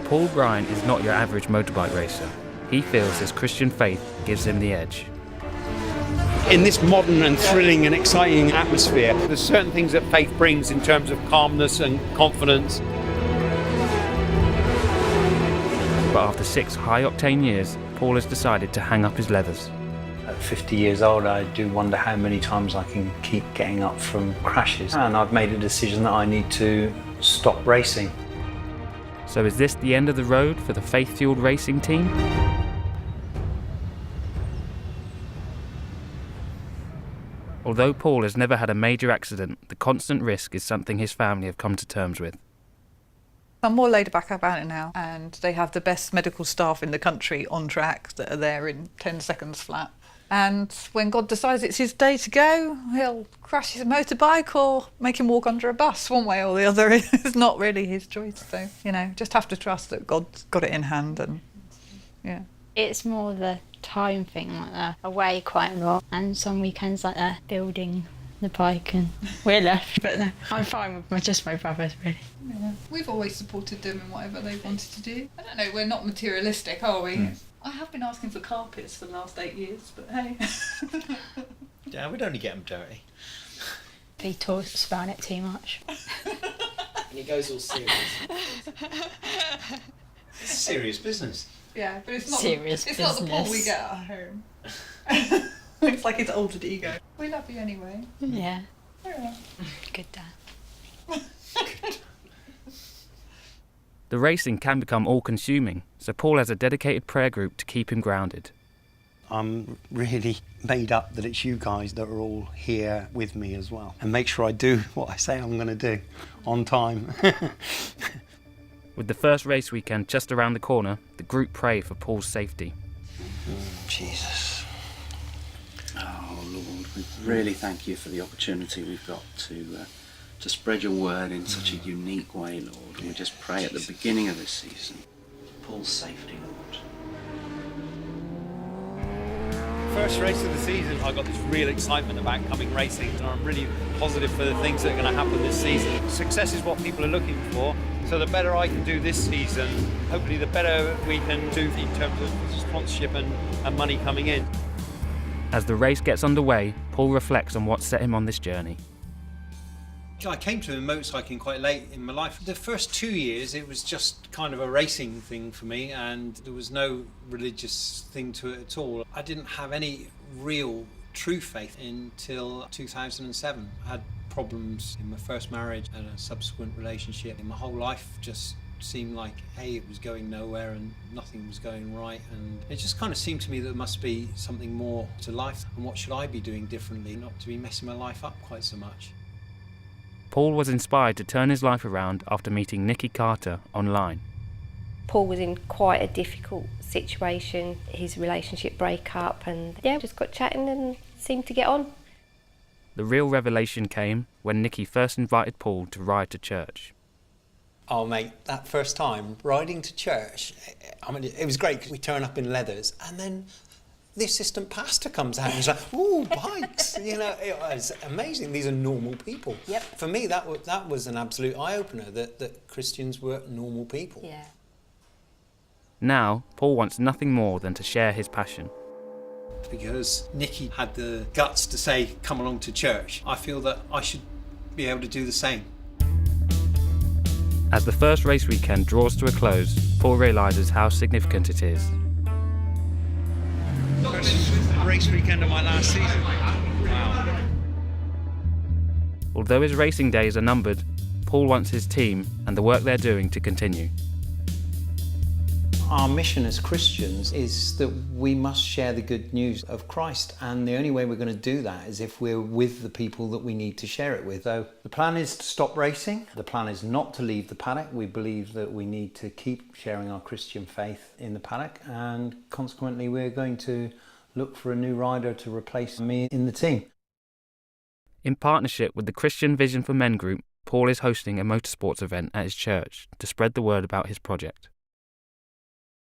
Paul Bryant is not your average motorbike racer. He feels his Christian faith gives him the edge. In this modern and thrilling and exciting atmosphere, there's certain things that faith brings in terms of calmness and confidence. But after 6 high-octane years, Paul has decided to hang up his leathers. At 50 years old, I do wonder how many times I can keep getting up from crashes. And I've made a decision that I need to stop racing. So is this the end of the road for the faith-fueled racing team? Although Paul has never had a major accident, the constant risk is something his family have come to terms with. I'm more laid back about it now, and they have the best medical staff in the country on track that are there in 10 seconds flat. And when God decides it's his day to go, he'll crash his motorbike or make him walk under a bus, one way or the other. It's not really his choice. So, just have to trust that God's got it in hand. And yeah. It's more the time thing, like that. Away quite a lot, and some weekends like that, building the bike, and we're left. But no, I'm fine with just my brothers, really. Yeah. We've always supported them in whatever they wanted to do. I don't know, we're not materialistic, are we? I have been asking for carpets for the last 8 years, but hey. Yeah, we'd only get them dirty. He talks about it too much. And he goes all serious. It's serious business. Yeah, but it's not Serious it's not the Paul we business. get at home. It's like his altered ego. We love you anyway. Yeah. Yeah. Good dad. The racing can become all-consuming, so Paul has a dedicated prayer group to keep him grounded. I'm really made up that it's you guys that are all here with me as well, and make sure I do what I say I'm going to do on time. With the first race weekend just around the corner, the group pray for Paul's safety. Jesus. Oh Lord, we really thank you for the opportunity we've got to spread your word in such a unique way, Lord. And we just pray at the beginning of this season, Paul's safety, Lord. First race of the season, I got this real excitement about coming racing, and I'm really positive for the things that are going to happen this season. Success is what people are looking for, so the better I can do this season, hopefully the better we can do in terms of sponsorship and money coming in. As the race gets underway, Paul reflects on what set him on this journey. I came to motorcycling quite late in my life. The first 2 years it was just kind of a racing thing for me, and there was no religious thing to it at all. I didn't have any real true faith until 2007. I had problems in my first marriage and a subsequent relationship, and my whole life just seemed like, hey, it was going nowhere and nothing was going right, and it just kind of seemed to me that there must be something more to life, and what should I be doing differently not to be messing my life up quite so much. Paul was inspired to turn his life around after meeting Nicky Carter online. Paul was in quite a difficult situation, his relationship break up, and just got chatting and seemed to get on. The real revelation came when Nicky first invited Paul to ride to church. Oh mate, that first time riding to church, it was great because we turn up in leathers, and then the assistant pastor comes out and he's like, ooh, bikes, it was amazing. These are normal people. Yep. For me, that was an absolute eye-opener, that Christians were normal people. Yeah. Now, Paul wants nothing more than to share his passion. Because Nicky had the guts to say, come along to church, I feel that I should be able to do the same. As the first race weekend draws to a close, Paul realises how significant it is. First race weekend of my last season. Wow. Although his racing days are numbered, Paul wants his team and the work they're doing to continue. Our mission as Christians is that we must share the good news of Christ, and the only way we're going to do that is if we're with the people that we need to share it with. So the plan is to stop racing. The plan is not to leave the paddock. We believe that we need to keep sharing our Christian faith in the paddock, and consequently we're going to look for a new rider to replace me in the team. In partnership with the Christian Vision for Men group, Paul is hosting a motorsports event at his church to spread the word about his project.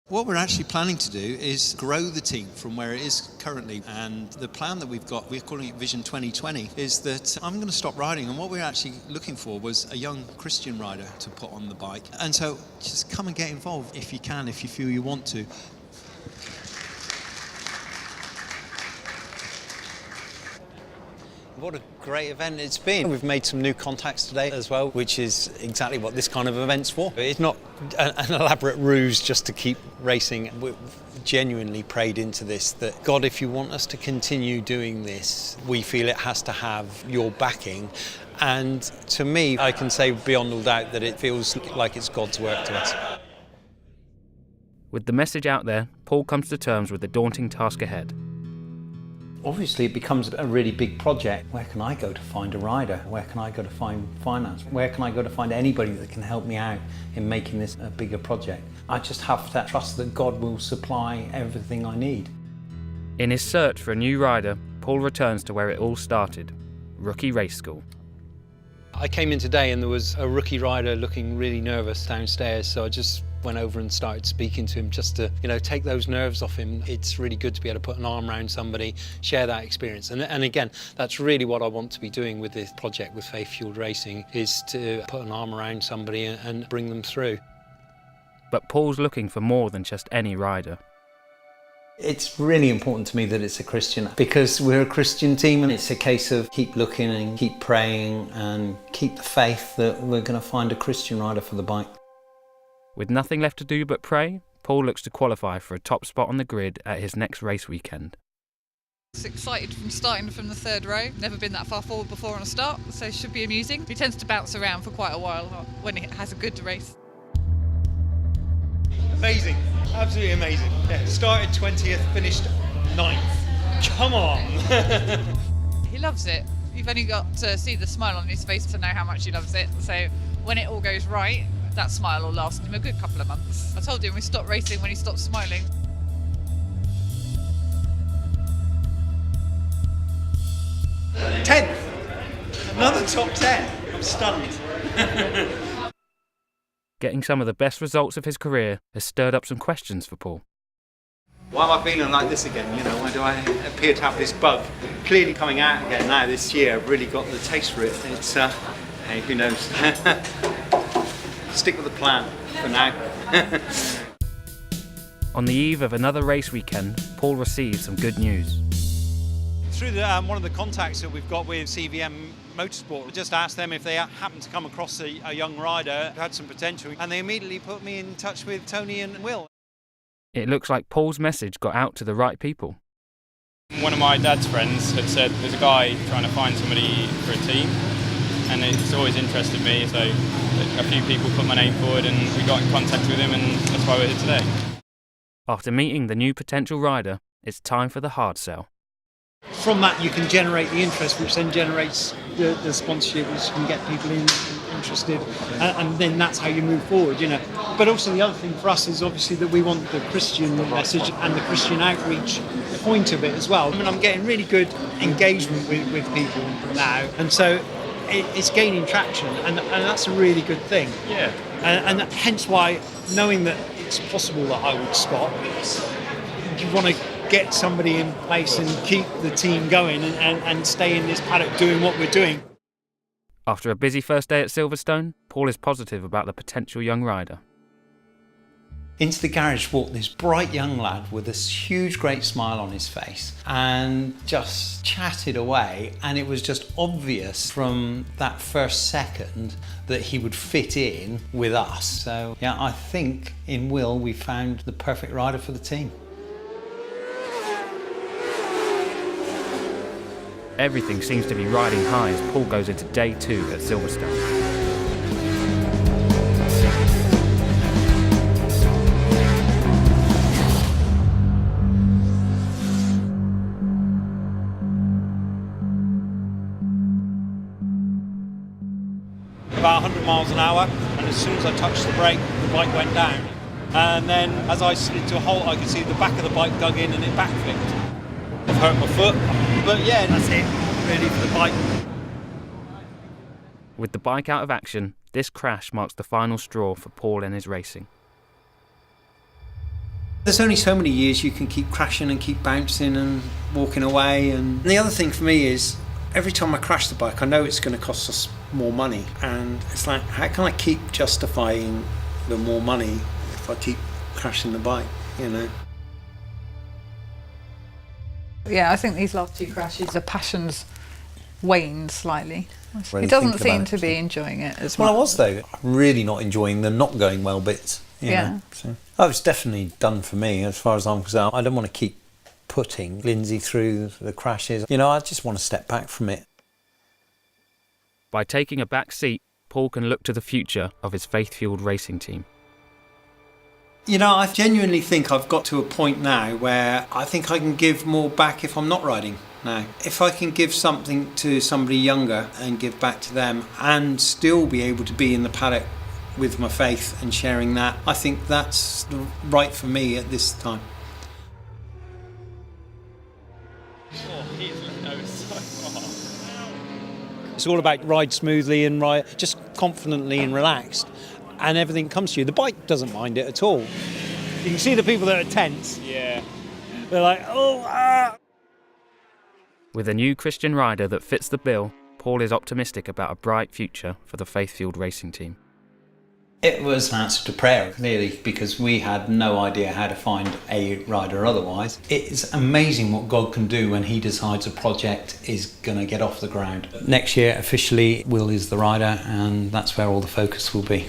What we're actually planning to do is grow the team from where it is currently, and the plan that we've got, we're calling it Vision 2020, is that I'm going to stop riding, and what we're actually looking for was a young Christian rider to put on the bike. And so just come and get involved if you can, if you feel you want to. What a great event it's been. We've made some new contacts today as well, which is exactly what this kind of event's for. It's not an elaborate ruse just to keep racing. We've genuinely prayed into this, that God, if you want us to continue doing this, we feel it has to have your backing. And to me, I can say beyond all doubt that it feels like it's God's work to us. With the message out there, Paul comes to terms with the daunting task ahead. Obviously, it becomes a really big project. Where can I go to find a rider? Where can I go to find finance? Where can I go to find anybody that can help me out in making this a bigger project? I just have to trust that God will supply everything I need. In his search for a new rider, Paul returns to where it all started, rookie race school. I came in today and there was a rookie rider looking really nervous downstairs, so I just went over and started speaking to him just to, take those nerves off him. It's really good to be able to put an arm around somebody, share that experience. And again, that's really what I want to be doing with this project with Faith Fueled Racing, is to put an arm around somebody and bring them through. But Paul's looking for more than just any rider. It's really important to me that it's a Christian, because we're a Christian team, and it's a case of keep looking and keep praying and keep the faith that we're going to find a Christian rider for the bike. With nothing left to do but pray, Paul looks to qualify for a top spot on the grid at his next race weekend. Excited from starting from the third row. Never been that far forward before on a start, so it should be amusing. He tends to bounce around for quite a while when he has a good race. Amazing, absolutely amazing. Yeah, started 20th, finished 9th. Come on! He loves it. You've only got to see the smile on his face to know how much he loves it. So when it all goes right, that smile will last him a good couple of months. I told him we stopped racing when he stopped smiling. '10th! Another top 10. I'm stunned. Getting some of the best results of his career has stirred up some questions for Paul. Why am I feeling like this again? Why do I appear to have this bug? Clearly coming out again now this year, I've really got the taste for it. It's, hey, who knows? Stick with the plan for now. On the eve of another race weekend, Paul received some good news. Through one of the contacts that we've got with CVM Motorsport, we just asked them if they happened to come across a young rider who had some potential, and they immediately put me in touch with Tony and Will. It looks like Paul's message got out to the right people. One of my dad's friends had said there's a guy trying to find somebody for a team, and it's always interested me, so a few people put my name forward and we got in contact with him, and that's why we're here today. After meeting the new potential rider, it's time for the hard sell. From that you can generate the interest, which then generates the sponsorship, which can get people interested, and then that's how you move forward, But also the other thing for us is obviously that we want the Christian message and the Christian outreach point of it as well. I'm getting really good engagement with people now, and so it's gaining traction, and that's a really good thing. Yeah. And hence why, knowing that it's possible that I would stop, you want to get somebody in place and keep the team going and stay in this paddock doing what we're doing. After a busy first day at Silverstone, Paul is positive about the potential young rider. Into the garage walked this bright young lad with this huge great smile on his face and just chatted away, and it was just obvious from that first second that he would fit in with us. So yeah, I think in Will we found the perfect rider for the team. Everything seems to be riding high as Paul goes into day 2 at Silverstone. About 100 miles an hour, and as soon as I touched the brake, the bike went down. And then as I slid to a halt, I could see the back of the bike dug in and it backflipped. I've hurt my foot, but yeah, that's it, really, for the bike. With the bike out of action, this crash marks the final straw for Paul and his racing. There's only so many years you can keep crashing and keep bouncing and walking away. And the other thing for me is, every time I crash the bike, I know it's going to cost us more money. And it's like, how can I keep justifying the more money if I keep crashing the bike, you know? Yeah, I think these last 2 crashes, the passion's waned slightly. Really He doesn't thinking seem about to it. be enjoying it as Well, much. I was though. I'm really not enjoying the not going well bits. You know, so. Oh, it's definitely done for me as far as I'm concerned. I don't want to keep putting Lindsay through the crashes. You know, I just want to step back from it. By taking a back seat, Paul can look to the future of his faith-fueled racing team. You know, I genuinely think I've got to a point now where I think I can give more back if I'm not riding now. If I can give something to somebody younger and give back to them and still be able to be in the paddock with my faith and sharing that, I think that's right for me at this time. It's all about ride smoothly and ride just confidently and relaxed, and everything comes to you. The bike doesn't mind it at all. You can see the people that are tense. Yeah. They're like, oh, ah. With a new Christian rider that fits the bill, Paul is optimistic about a bright future for the faith-fueled racing team. It was an answer to prayer, clearly, because we had no idea how to find a rider otherwise. It's amazing what God can do when he decides a project is going to get off the ground. Next year, officially, Will is the rider, and that's where all the focus will be.